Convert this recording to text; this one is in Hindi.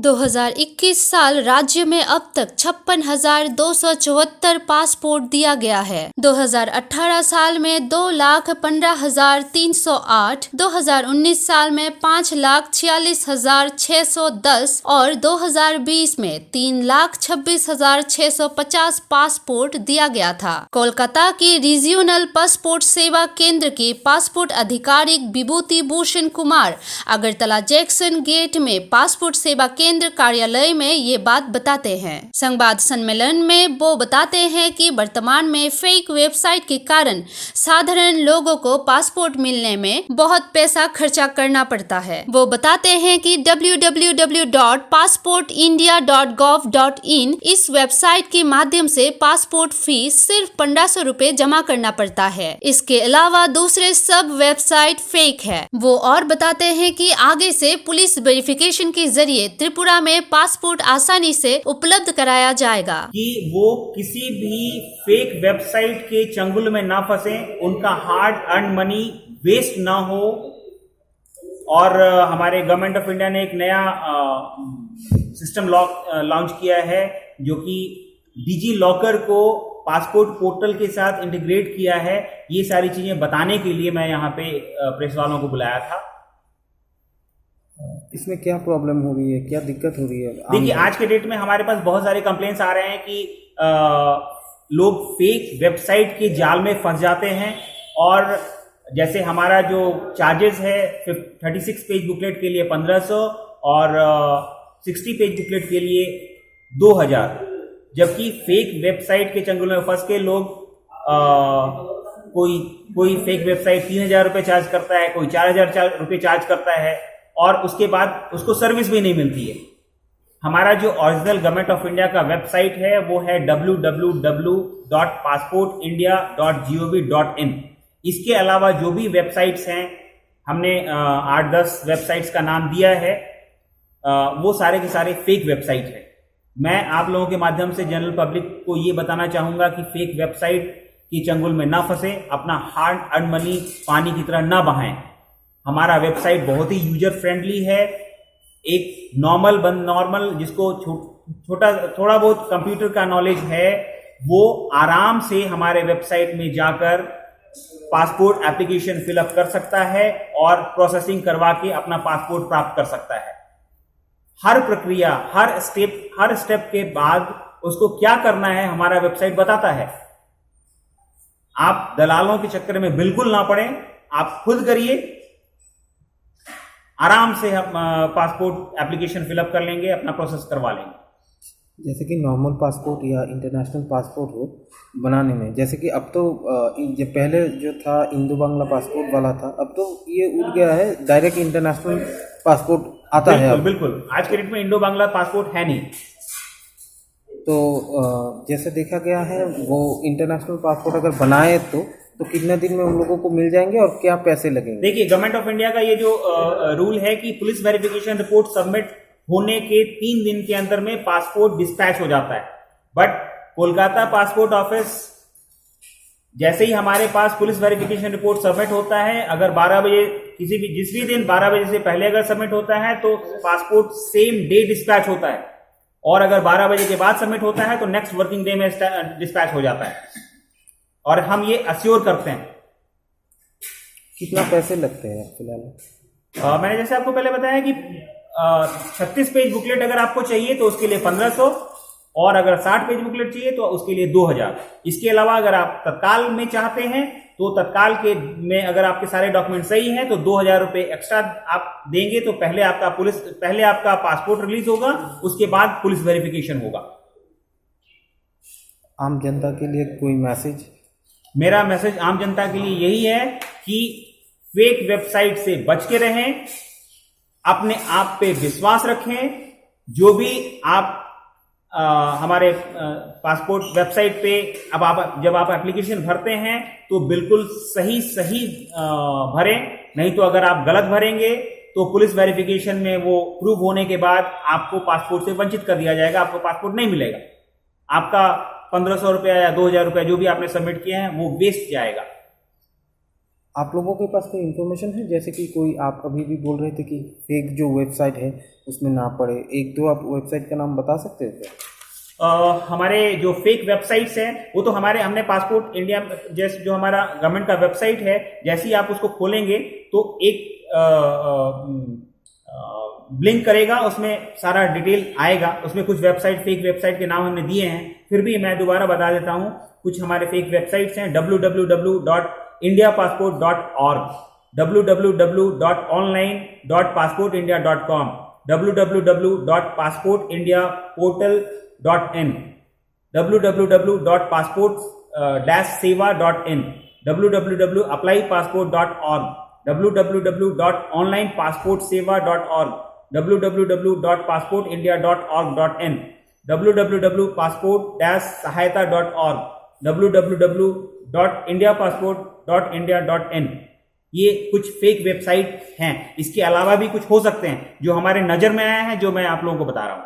2021 साल राज्य में अब तक 56,274 पासपोर्ट दिया गया है। 2018 साल में 2,15,308, 2019 साल में 5,46,610 और 2020 में 3,26,650 पासपोर्ट दिया गया था। कोलकाता की रीजनल पासपोर्ट सेवा केंद्र के पासपोर्ट अधिकारी विभूति भूषण कुमार अगरतला जैक्सन गेट में पासपोर्ट सेवा केंद्र कार्यालय में ये बात बताते हैं। संवाद सम्मेलन में वो बताते हैं कि वर्तमान में फेक वेबसाइट के कारण साधारण लोगों को पासपोर्ट मिलने में बहुत पैसा खर्चा करना पड़ता है। वो बताते हैं कि www.passportindia.gov.in इस वेबसाइट के माध्यम से पासपोर्ट फीस सिर्फ 1500 रुपए जमा करना पड़ता है। इसके अलावा दूसरे सब वेबसाइट फेक है। वो और बताते हैं कि आगे से पुलिस वेरिफिकेशन के जरिए त्रिपुरा में पासपोर्ट आसानी से उपलब्ध कराया जाएगा। कि वो किसी भी फेक वेबसाइट के चंगुल में ना फंसे, उनका हार्ड अर्न मनी वेस्ट ना हो। और हमारे गवर्नमेंट ऑफ इंडिया ने एक नया सिस्टम लॉन्च किया है जो कि डिजी लॉकर को पासपोर्ट पोर्टल के साथ इंटीग्रेट किया है। ये सारी चीजें बताने के लिए मैं यहाँ पे प्रेस वालों को बुलाया था। इसमें क्या प्रॉब्लम हो रही है, क्या दिक्कत हो रही है? देखिए, आज के डेट में हमारे पास बहुत सारे कंप्लेंट्स आ रहे हैं कि लोग फेक वेबसाइट के जाल में फंस जाते हैं। और जैसे हमारा जो चार्जेस है 36 पेज बुकलेट के लिए 1500 और 60 पेज बुकलेट के लिए 2000, जबकि फेक वेबसाइट के चंगुल में फंस के लोग कोई फेक वेबसाइट 3000 रुपये चार्ज करता है, कोई 4000 रुपये चार्ज करता है और उसके बाद उसको सर्विस भी नहीं मिलती है। हमारा जो ओरिजिनल गवर्नमेंट ऑफ इंडिया का वेबसाइट है वो है www.passportindia.gov.in। इसके अलावा जो भी वेबसाइट्स हैं, हमने 8-10 वेबसाइट्स का नाम दिया है, वो सारे के सारे फेक वेबसाइट है। मैं आप लोगों के माध्यम से जनरल पब्लिक को ये बताना चाहूंगा कि फेक वेबसाइट की चंगुल में ना फंसे, अपना हार्ड अर्न मनी पानी की तरह ना बहाएं। हमारा वेबसाइट बहुत ही यूजर फ्रेंडली है। एक नॉर्मल जिसको थोड़ा बहुत कंप्यूटर का नॉलेज है, वो आराम से हमारे वेबसाइट में जाकर पासपोर्ट एप्लीकेशन फिलअप कर सकता है और प्रोसेसिंग करवा के अपना पासपोर्ट प्राप्त कर सकता है। हर प्रक्रिया, हर स्टेप के बाद उसको क्या करना है हमारा वेबसाइट बताता है। आप दलालों के चक्कर में बिल्कुल ना पड़े, आप खुद करिए, आराम से हम पासपोर्ट एप्लीकेशन फिलअप कर लेंगे, अपना प्रोसेस करवा लेंगे। जैसे कि नॉर्मल पासपोर्ट या इंटरनेशनल पासपोर्ट हो बनाने में, जैसे कि अब तो जो पहले जो था इंडो बांग्ला पासपोर्ट वाला था, अब तो ये उठ गया है, डायरेक्ट इंटरनेशनल पासपोर्ट आता है। बिल्कुल, आज के डेट में इंडो बांग्ला पासपोर्ट है नहीं। तो जैसे देखा गया है, वो इंटरनेशनल पासपोर्ट अगर बनाए तो कितने दिन में उन लोगों को मिल जाएंगे और क्या पैसे लगेंगे? देखिए, गवर्नमेंट ऑफ इंडिया का ये जो रूल है कि पुलिस वेरिफिकेशन रिपोर्ट सबमिट होने के 3 दिन के अंदर में पासपोर्ट डिस्पैच हो जाता है। बट कोलकाता पासपोर्ट ऑफिस, जैसे ही हमारे पास पुलिस वेरिफिकेशन रिपोर्ट सबमिट होता है, अगर 12 बजे जिस भी दिन 12 बजे से पहले अगर सबमिट होता है तो पासपोर्ट सेम डे डिस्पैच होता है। और अगर 12 बजे के बाद सबमिट होता है तो नेक्स्ट वर्किंग डे में डिस्पैच हो जाता है। और हम ये अश्योर करते हैं। कितना पैसे लगते हैं फिलहाल? मैंने जैसे आपको पहले बताया कि 36 पेज बुकलेट अगर आपको चाहिए तो उसके लिए 1500 और अगर 60 पेज बुकलेट चाहिए तो उसके लिए 2000। इसके अलावा अगर आप तत्काल में चाहते हैं तो तत्काल के में अगर आपके सारे डॉक्यूमेंट सही हैं तो 2000 रुपये एक्स्ट्रा आप देंगे तो पहले आपका पासपोर्ट रिलीज होगा, उसके बाद पुलिस वेरिफिकेशन होगा। आम जनता के लिए कोई मैसेज? मेरा मैसेज आम जनता के लिए यही है कि फेक वेबसाइट से बच के रहें, अपने आप पे विश्वास रखें। जो भी आप हमारे पासपोर्ट वेबसाइट पे जब आप एप्लीकेशन भरते हैं तो बिल्कुल सही भरें, नहीं तो अगर आप गलत भरेंगे तो पुलिस वेरिफिकेशन में वो प्रूव होने के बाद आपको पासपोर्ट से वंचित कर दिया जाएगा, आपको पासपोर्ट नहीं मिलेगा। आपका 1500 रुपया या 2000 रुपया जो भी आपने सबमिट किए हैं वो वेस्ट जाएगा। आप लोगों के पास कोई इन्फॉर्मेशन है, जैसे कि कोई आप अभी भी बोल रहे थे कि फेक जो वेबसाइट है उसमें ना पड़े, एक दो आप वेबसाइट का नाम बता सकते हैं क्या? हमारे जो फेक वेबसाइट्स हैं वो तो हमने पासपोर्ट इंडिया जैसे जो हमारा गवर्नमेंट का वेबसाइट है, जैसे ही आप उसको खोलेंगे तो एक ब्लिंक करेगा, उसमें सारा डिटेल आएगा। उसमें कुछ वेबसाइट फेक वेबसाइट के नाम हमने दिए हैं, फिर भी मैं दोबारा बता देता हूं। कुछ हमारे फेक वेबसाइट्स हैं www.indiapassport.org, www.online.passportindia.com, www.passportindiaportal.in, www.passport-seva.in, www.applypassport.org, www.onlinepassportseva.org, www.passportindia.org.in, www.passport-sahayata.org, www.indiapassport.india.in। ये कुछ फेक वेबसाइट हैं। इसके अलावा भी कुछ हो सकते हैं जो हमारे नज़र में आए हैं, जो मैं आप लोगों को बता रहा हूँ।